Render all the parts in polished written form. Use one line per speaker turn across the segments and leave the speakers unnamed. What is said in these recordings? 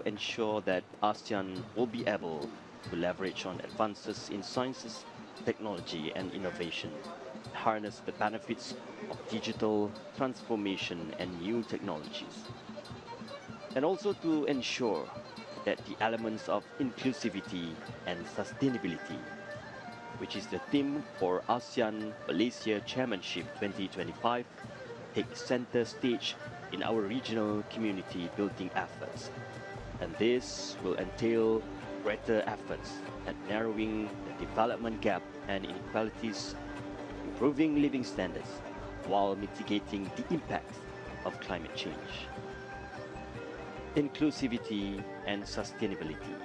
ensure that ASEAN will be able to leverage on advances in sciences, technology and innovation, harness the benefits of digital transformation and new technologies, and also to ensure that the elements of inclusivity and sustainability, which is the theme for ASEAN Malaysia Chairmanship 2025, take center stage in our regional community building efforts. And this will entail greater efforts at narrowing the development gap and inequalities, improving living standards, while mitigating the impacts of climate change. Inclusivity and sustainability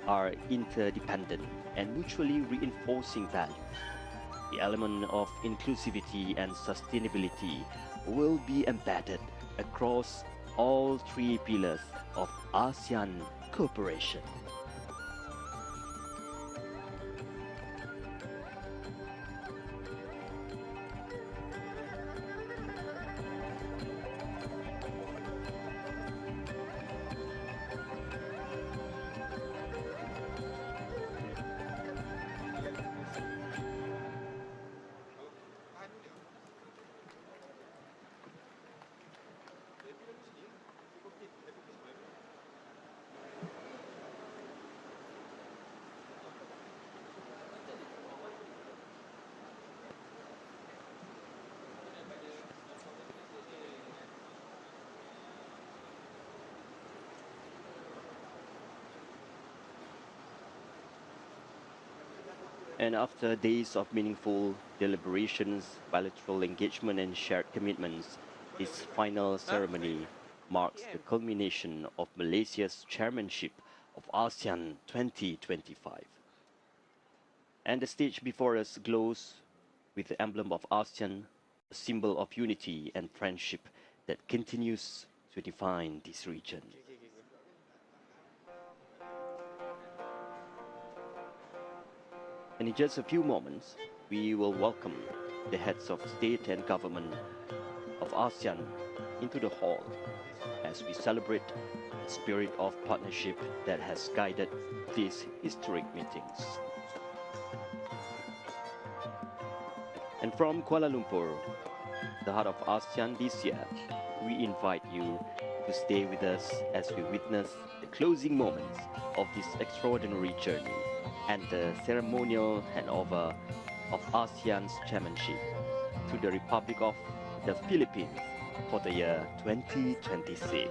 are interdependent and mutually reinforcing values. The element of inclusivity and sustainability will be embedded across all three pillars of ASEAN cooperation. And after days of meaningful deliberations, bilateral engagement and shared commitments, this final ceremony marks the culmination of Malaysia's chairmanship of ASEAN 2025. And the stage before us glows with the emblem of ASEAN, a symbol of unity and friendship that continues to define this region. And in just a few moments, we will welcome the heads of state and government of ASEAN into the hall as we celebrate the spirit of partnership that has guided these historic meetings. And from Kuala Lumpur, the heart of ASEAN this year, we invite you to stay with us as we witness the closing moments of this extraordinary journey and the ceremonial handover of ASEAN's chairmanship to the Republic of the Philippines for the year 2026.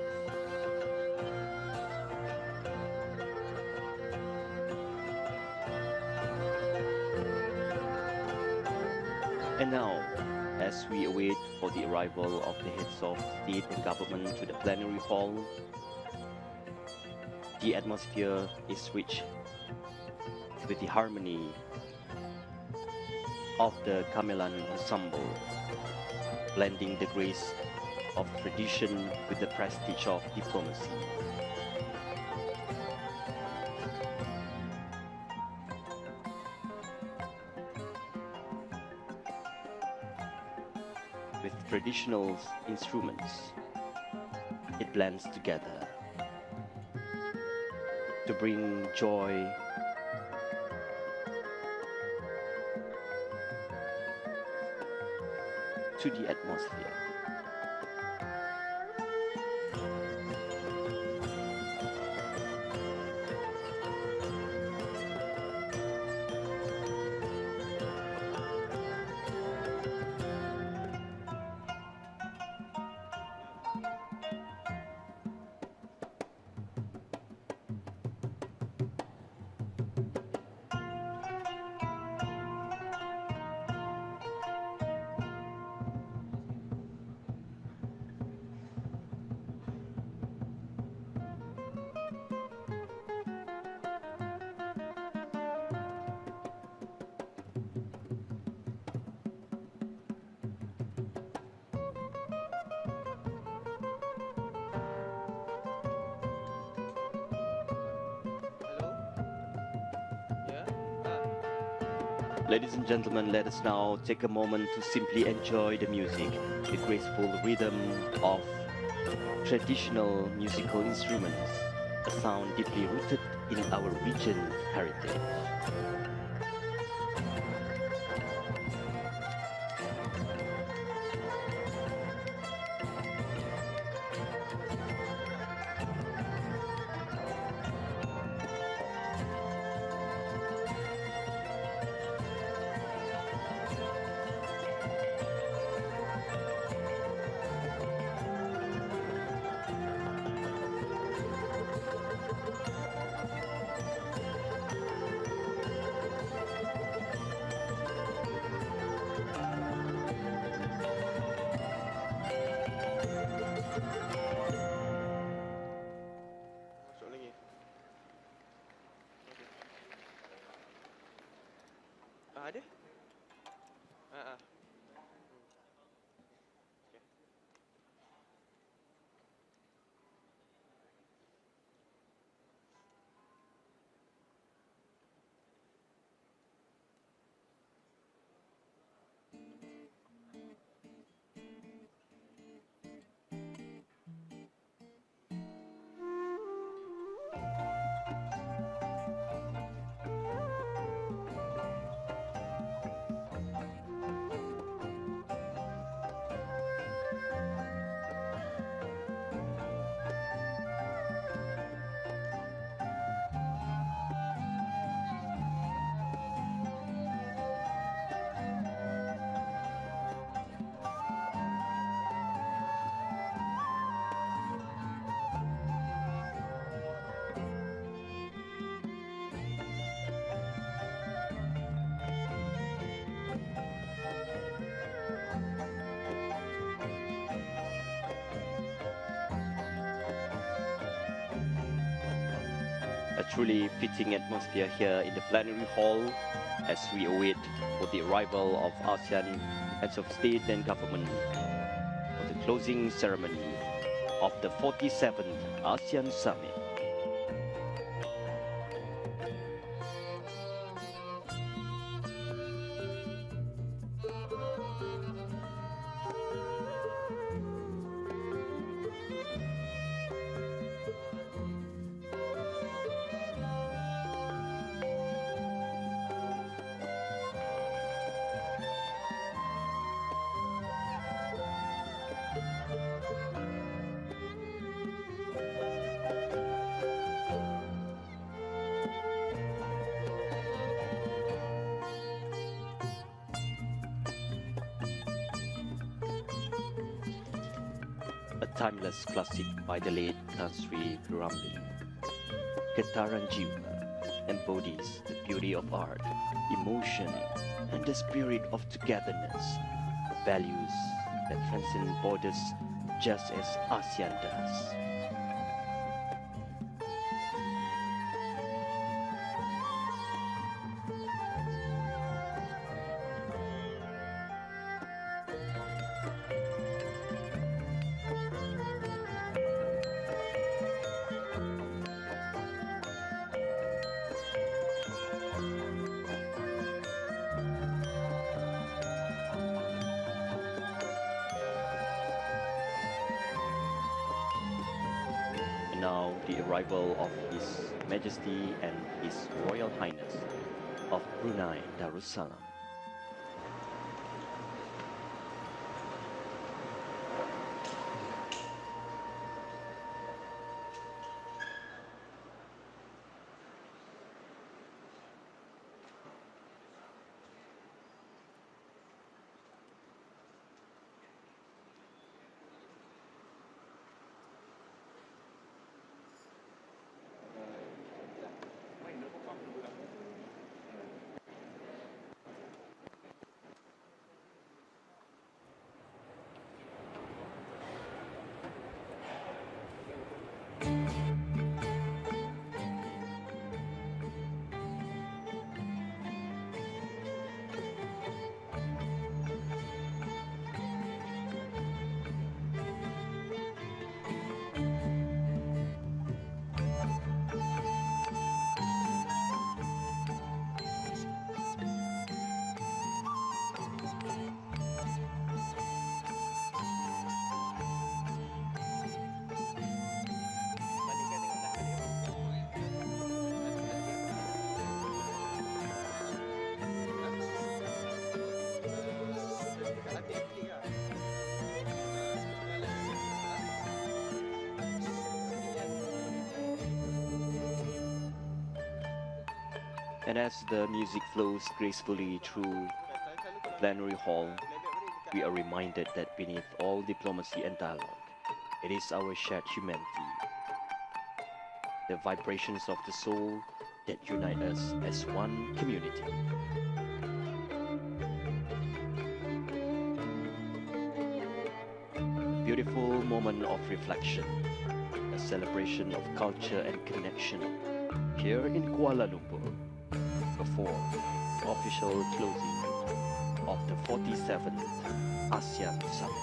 And now, as we await for the arrival of the heads of state and government to the plenary hall, the atmosphere is rich with the harmony of the gamelan ensemble, blending the grace of tradition with the prestige of diplomacy. With traditional instruments, it blends together to bring joy to the atmosphere. Ladies and gentlemen, let us now take a moment to simply enjoy the music, the graceful rhythm of traditional musical instruments, a sound deeply rooted in our region's heritage.
Ada? Ah.
A truly fitting atmosphere here in the plenary hall as we await for the arrival of ASEAN heads of state and government for the closing ceremony of the 47th ASEAN Summit. A timeless classic by the late Tan Sri Ramli, Getaran Jiwa embodies the beauty of art, emotion, and the spirit of togetherness, values that transcend borders just as ASEAN does. Now the arrival of His Majesty and His Royal Highness of Brunei Darussalam. And as the music flows gracefully through the plenary hall, we are reminded that beneath all diplomacy and dialogue, it is our shared humanity, the vibrations of the soul that unite us as one community. A beautiful moment of reflection, a celebration of culture and connection here in Kuala Lumpur before official closing of the 47th ASEAN Summit.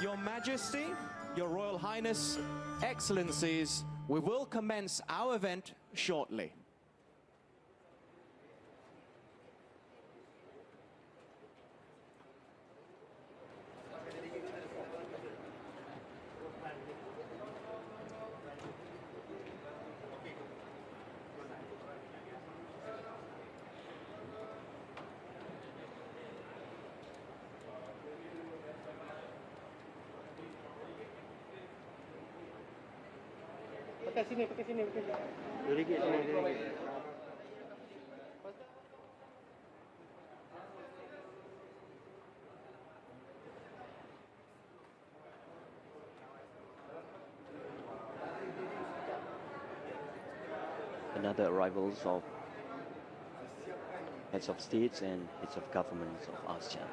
Your Majesty, Your Royal Highness, Excellencies, we will commence our event shortly.
Pakai sini, pakai sini, pakai sini. RM2 sini, RM2.
Another arrivals of heads of states and heads of governments of ASEAN.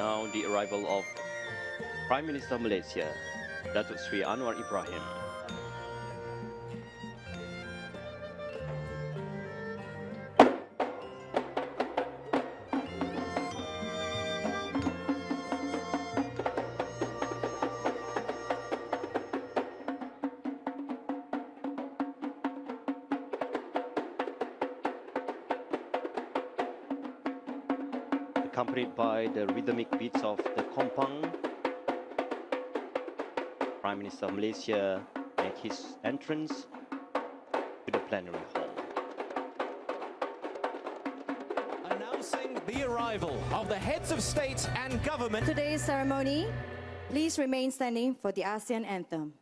now the arrival of Prime Minister of Malaysia, Datuk Sri Anwar Ibrahim. Accompanied by the rhythmic beats of the kompang, Prime Minister of Malaysia made his entrance to the plenary hall.
Announcing the arrival of the heads of state and government.
Today's ceremony, please remain standing for the ASEAN anthem.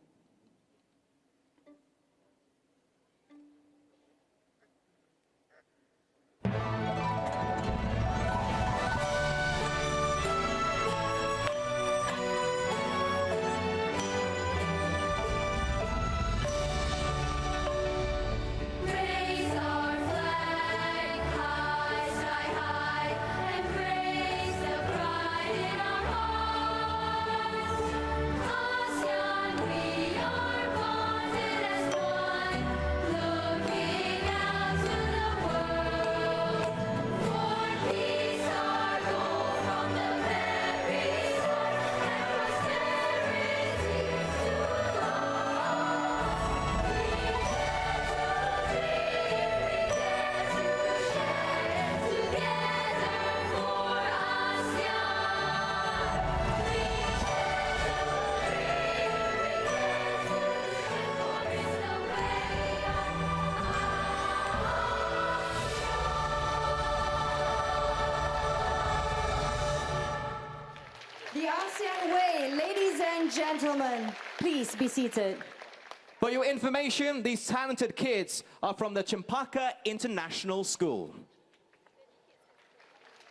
The ASEAN Way, ladies and gentlemen, please be seated.
For your information, these talented kids are from the Chempaka International School.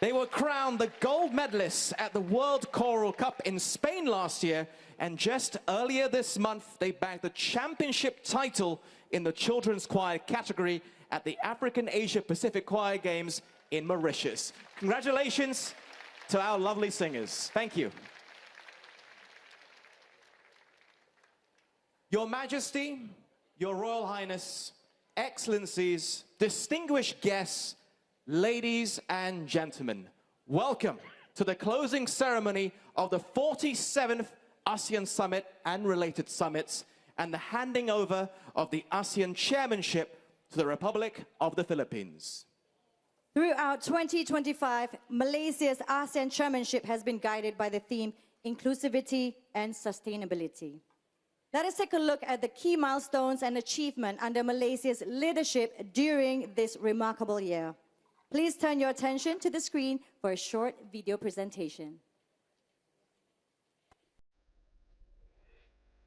They were crowned the gold medalists at the World Choral Cup in Spain last year, and just earlier this month, they bagged the championship title in the children's choir category at the African Asia Pacific Choir Games in Mauritius. Congratulations to our lovely singers. Thank you. Your Majesty, Your Royal Highness, Excellencies, distinguished guests, ladies and gentlemen, welcome to the closing ceremony of the 47th ASEAN Summit and related summits and the handing over of the ASEAN chairmanship to the Republic of the Philippines.
Throughout 2025, Malaysia's ASEAN chairmanship has been guided by the theme inclusivity and sustainability. Let us take a look at the key milestones and achievements under Malaysia's leadership during this remarkable year. Please turn your attention to the screen for a short video presentation.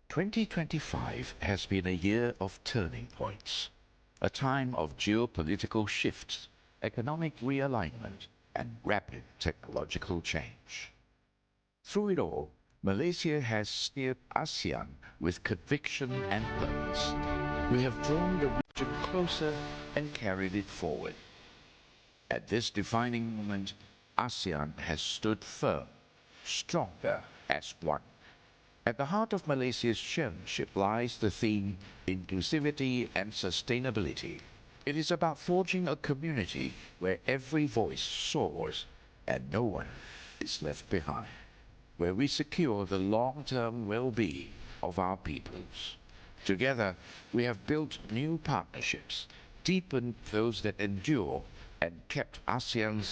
2025 has been a year of turning points, a time of geopolitical shifts, economic realignment, and rapid technological change. Through it all, Malaysia has steered ASEAN with conviction and purpose. We have drawn the region closer and carried it forward. At this defining moment, ASEAN has stood firm, stronger as one. At the heart of Malaysia's chairmanship lies the theme inclusivity and sustainability. It is about forging a community where every voice soars and no one is left behind, where we secure the long-term well-being of our peoples. Together, we have built new partnerships, deepened those that endure, and kept ASEAN's